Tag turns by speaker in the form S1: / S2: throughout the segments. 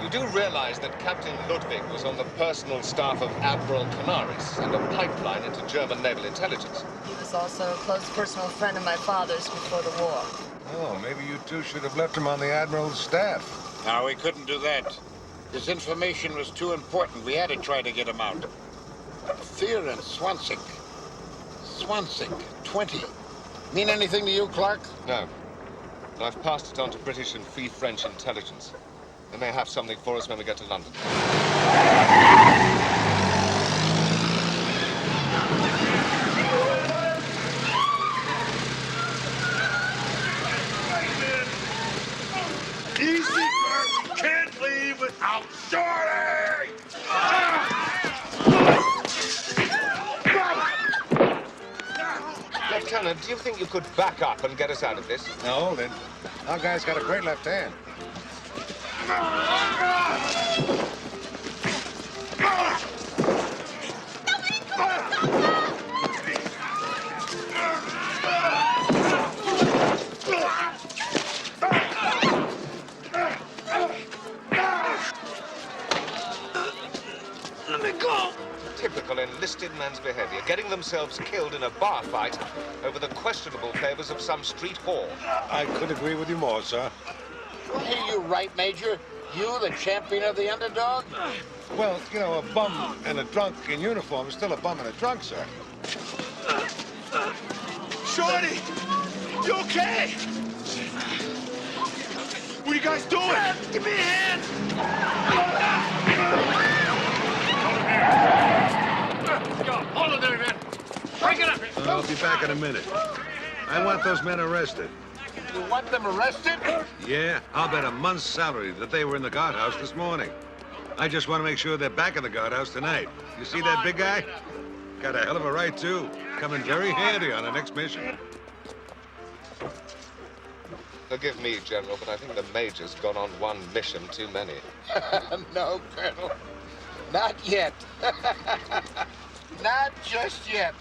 S1: You do realize that Captain Ludwig was on the personal staff of Admiral Canaris and a pipeline into German naval intelligence.
S2: He was also a close personal friend of my father's before the war.
S3: Oh, maybe you two should have left him on the Admiral's staff.
S4: No, we couldn't do that. His information was too important. We had to try to get him out. Fear and Swansink. Swansink, 20. Mean anything to you, Clark?
S1: No. But I've passed it on to British and Free French intelligence. They may have something for us when we get to London.
S5: Easy, Bert. We can't leave without Shorty!
S1: Lieutenant, do you think you could back up and get us out of this?
S3: Now, hold it. Our guy's got a great left hand.
S5: Let me go!
S1: Typical enlisted men's behavior, getting themselves killed in a bar fight over the questionable favors of some street whore.
S3: I couldn't agree with you more, sir.
S4: Hey, you right, Major? You, the champion of the underdog?
S3: Well, you know, a bum and a drunk in uniform is still a bum and a drunk, sir.
S5: Shorty! You okay? What are you guys doing? Give me a hand!
S6: Go, hold it there, man. Break it up.
S3: I'll be back in a minute. I want those men arrested.
S4: You want them arrested?
S3: Yeah, I'll bet a month's salary that they were in the guardhouse this morning. I just want to make sure they're back in the guardhouse tonight. You see that big guy? Got a hell of a right, too. Coming very handy on the next mission.
S1: Forgive me, General, but I think the Major's gone on one mission too many.
S4: No, Colonel. Not yet. Not just yet.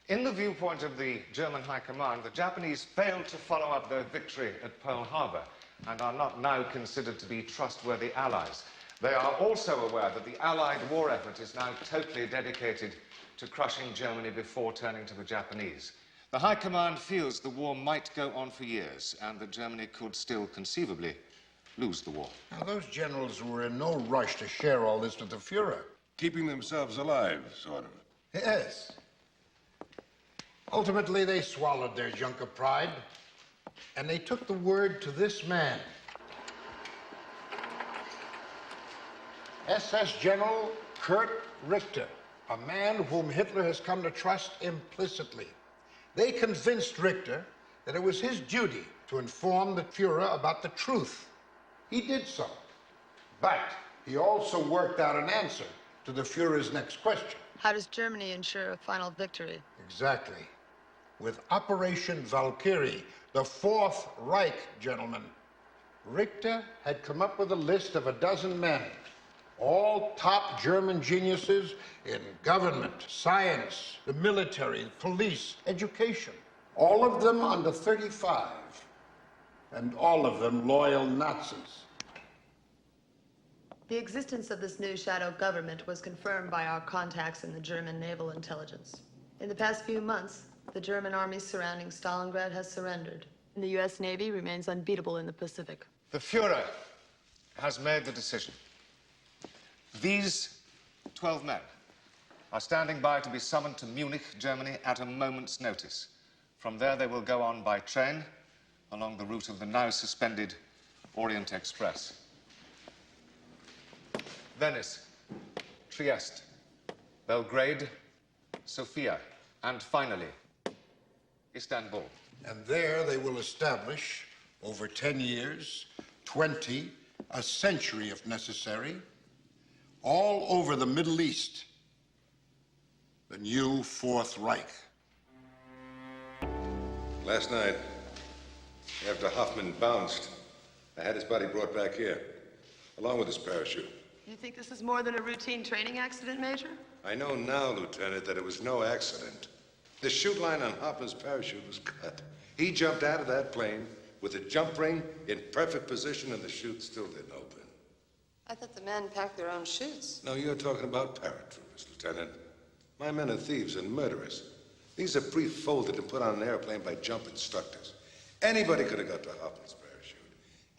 S1: In the viewpoint of the German High Command, the Japanese failed to follow up their victory at Pearl Harbor and are not now considered to be trustworthy allies. They are also aware that the Allied war effort is now totally dedicated to crushing Germany before turning to the Japanese. The High Command feels the war might go on for years and that Germany could still conceivably lose the war.
S7: Now, those generals were in no rush to share all this with the Fuhrer.
S3: Keeping themselves alive, sort of.
S7: Yes. Ultimately, they swallowed their Junker pride, and they took the word to this man. SS General Kurt Richter, a man whom Hitler has come to trust implicitly. They convinced Richter that it was his duty to inform the Fuhrer about the truth. He did so, but he also worked out an answer to the Fuhrer's next question.
S2: How does Germany ensure a final victory?
S7: Exactly. With Operation Valkyrie, the Fourth Reich, gentlemen. Richter had come up with a list of 12 men, all top German geniuses in government, science, the military, police, education. All of them under 35, and all of them loyal Nazis.
S2: The existence of this new shadow government was confirmed by our contacts in the German naval intelligence. In the past few months, the German army surrounding Stalingrad has surrendered, and the U.S. Navy remains unbeatable in the Pacific.
S1: The Fuhrer has made the decision. These 12 men are standing by to be summoned to Munich, Germany, at a moment's notice. From there, they will go on by train along the route of the now suspended Orient Express. Venice, Trieste, Belgrade, Sofia, and finally, Istanbul.
S7: And there they will establish, over 10 years, 20, a century if necessary, all over the Middle East, the new Fourth Reich.
S3: Last night, after Hoffman bounced, I had his body brought back here, along with his parachute.
S2: You think this is more than a routine training accident, Major?
S3: I know now, Lieutenant, that it was no accident. The chute line on Hoffman's parachute was cut. He jumped out of that plane with a jump ring in perfect position, and the chute still didn't open.
S2: I thought the men packed their own chutes.
S3: No, you're talking about paratroopers, Lieutenant. My men are thieves and murderers. These are pre-folded and put on an airplane by jump instructors. Anybody could have got to Hoffman's parachute,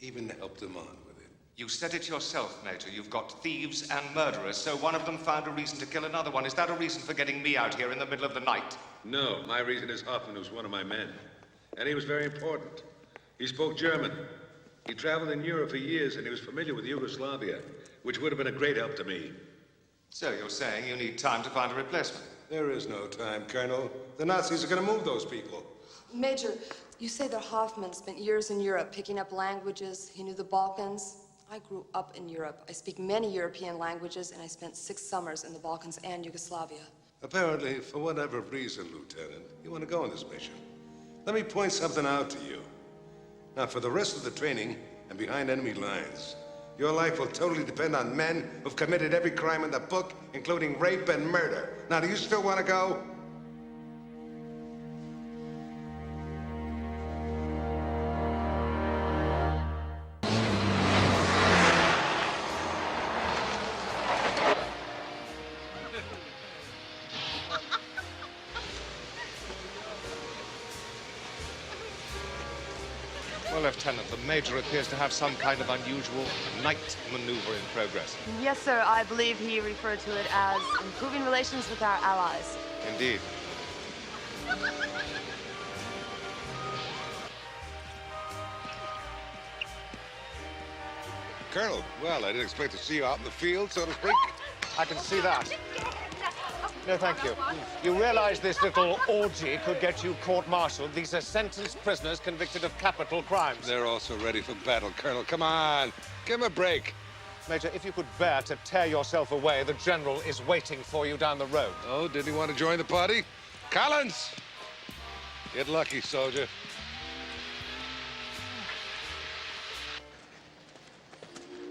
S3: even helped him on with it.
S1: You said it yourself, Major. You've got thieves and murderers, so one of them found a reason to kill another one. Is that a reason for getting me out here in the middle of the night?
S3: No, my reason is Hoffman was one of my men. And he was very important. He spoke German. He traveled in Europe for years, and he was familiar with Yugoslavia, which would have been a great help to me.
S1: So you're saying you need time to find a replacement?
S3: There is no time, Colonel. The Nazis are going to move those people.
S8: Major, you say that Hoffman spent years in Europe picking up languages. He knew the Balkans. I grew up in Europe. I speak many European languages, and I spent 6 summers in the Balkans and Yugoslavia.
S3: Apparently, for whatever reason, Lieutenant, you want to go on this mission. Let me point something out to you. Now, for the rest of the training and behind enemy lines, your life will totally depend on men who've committed every crime in the book, including rape and murder. Now, do you still want to go?
S1: Well, Lieutenant, the Major appears to have some kind of unusual night maneuver in progress.
S2: Yes, sir. I believe he referred to it as improving relations with our allies.
S1: Indeed.
S3: Colonel, well, I didn't expect to see you out in the field, so to speak.
S1: I can see that. No, thank you. You realize this little orgy could get you court-martialed? These are sentenced prisoners convicted of capital crimes.
S3: They're also ready for battle, Colonel. Come on, give him a break.
S1: Major, if you could bear to tear yourself away, the General is waiting for you down the road.
S3: Oh, did he want to join the party? Collins! Get lucky, soldier.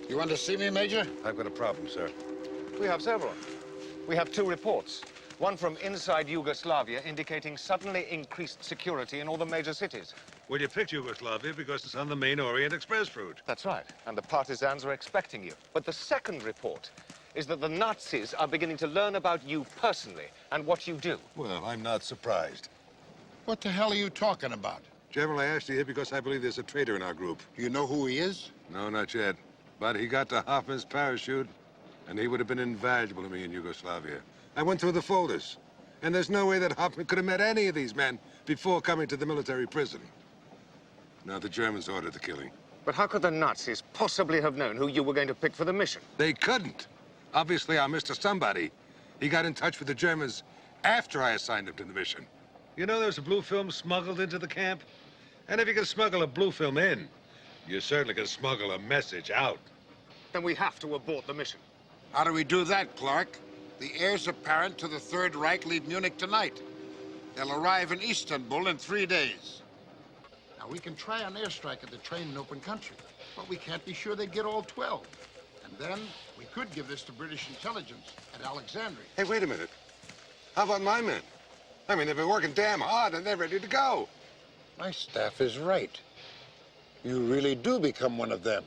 S7: You want to see me, Major?
S3: I've got a problem, sir.
S1: We have several. We have 2 reports. One from inside Yugoslavia indicating suddenly increased security in all the major cities.
S3: Well, you picked Yugoslavia because it's on the main Orient Express route.
S1: That's right. And the partisans are expecting you. But the second report is that the Nazis are beginning to learn about you personally and what you do.
S3: Well, I'm not surprised.
S7: What the hell are you talking about?
S3: General, I asked you here because I believe there's a traitor in our group.
S7: Do you know who he is?
S3: No, not yet. But he got to Hoffman's parachute, and he would have been invaluable to me in Yugoslavia. I went through the folders, and there's no way that Hoffman could have met any of these men before coming to the military prison. Now, the Germans ordered the killing.
S1: But how could the Nazis possibly have known who you were going to pick for the mission?
S3: They couldn't. Obviously, our Mr. Somebody, he got in touch with the Germans after I assigned him to the mission. You know, there's a blue film smuggled into the camp? And if you can smuggle a blue film in, you certainly can smuggle a message out.
S1: Then we have to abort the mission.
S7: How do we do that, Clark? The heirs apparent to the Third Reich leave Munich tonight. They'll arrive in Istanbul in 3 days. Now, we can try an airstrike at the train in open country, but we can't be sure they get all 12. And then we could give this to British intelligence at Alexandria.
S3: Hey, wait a minute. How about my men? I mean, they've been working damn hard and they're ready to go.
S7: My staff is right. You really do become one of them.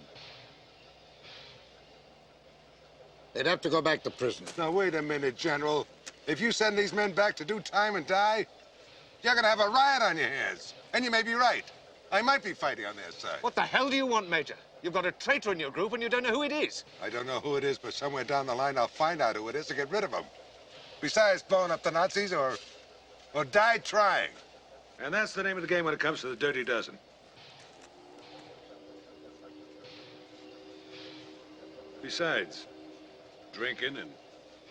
S7: They'd have to go back to prison.
S3: Now, wait a minute, General. If you send these men back to do time and die, you're gonna have a riot on your hands. And you may be right. I might be fighting on their side.
S1: What the hell do you want, Major? You've got a traitor in your group and you don't know who it is.
S3: I don't know who it is, but somewhere down the line I'll find out who it is to get rid of them. Besides blowing up the Nazis or die trying. And that's the name of the game when it comes to the Dirty Dozen. Besides, drinking and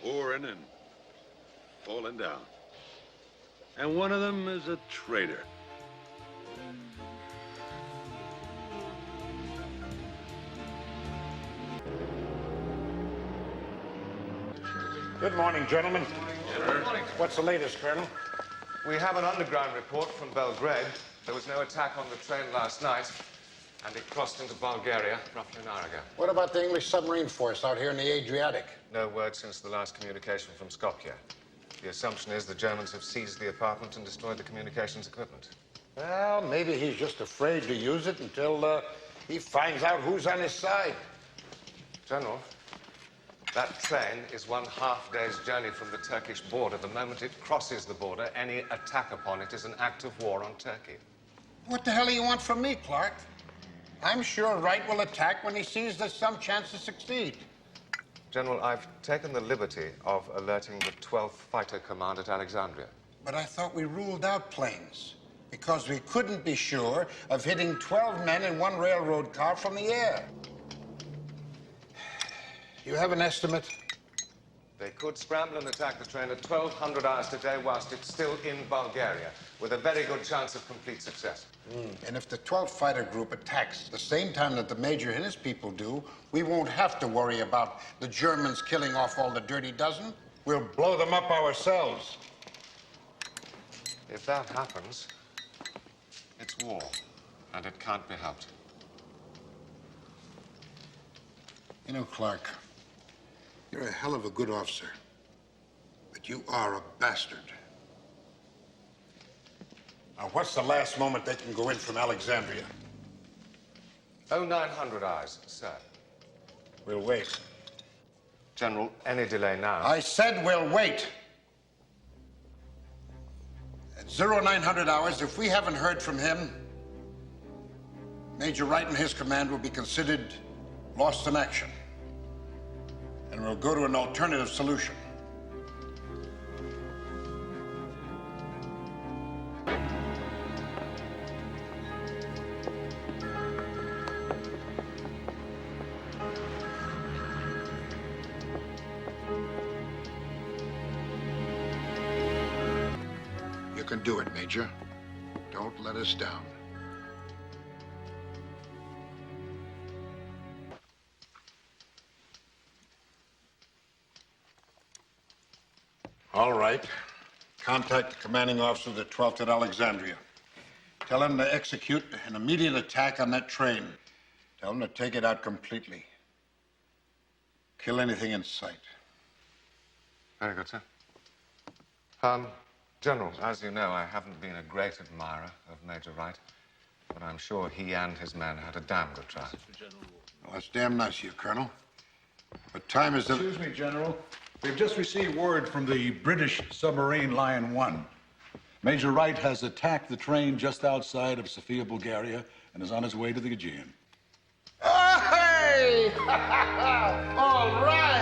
S3: whoring and falling down. And one of them is a traitor.
S7: Good morning, gentlemen.
S1: Good morning.
S7: What's the latest, Colonel?
S1: We have an underground report from Belgrade. There was no attack on the train last night, and it crossed into Bulgaria roughly an hour ago.
S7: What about the English submarine force out here in the Adriatic?
S1: No word since the last communication from Skopje. The assumption is the Germans have seized the apartment and destroyed the communications equipment.
S7: Well, maybe he's just afraid to use it until he finds out who's on his side.
S1: General, that train is 1.5 days' journey from the Turkish border. The moment it crosses the border, any attack upon it is an act of war on Turkey.
S7: What the hell do you want from me, Clark? I'm sure Wright will attack when he sees there's some chance to succeed.
S1: General, I've taken the liberty of alerting the 12th Fighter Command at Alexandria.
S7: But I thought we ruled out planes because we couldn't be sure of hitting 12 men in one railroad car from the air. You have an estimate?
S1: They could scramble and attack the train at 1200 hours today whilst it's still in Bulgaria, with a very good chance of complete success.
S7: And if the 12th Fighter Group attacks the same time that the Major and his people do, we won't have to worry about the Germans killing off all the dirty dozen. We'll blow them up ourselves.
S1: If that happens, it's war, and it can't be helped.
S7: You know, Clark, you're a hell of a good officer, but you are a bastard. Now, what's the last moment they can go in from Alexandria?
S1: 0900 hours, sir.
S7: We'll wait.
S1: General, any delay now.
S7: I said we'll wait. At 0900 hours, if we haven't heard from him, Major Wright and his command will be considered lost in action. And we'll go to an alternative solution. You can do it, Major. Don't let us down. All right. Contact the commanding officer of the 12th at Alexandria. Tell him to execute an immediate attack on that train. Tell him to take it out completely. Kill anything in sight.
S1: Very good, sir. General, as you know, I haven't been a great admirer of Major Wright, but I'm sure he and his men had a damn good try.
S7: Well, that's damn nice of you, Colonel. But time is...
S9: Excuse me, General. We've just received word from the British submarine Lion 1. Major Wright has attacked the train just outside of Sofia, Bulgaria, and is on his way to the Aegean.
S7: Hey! All right!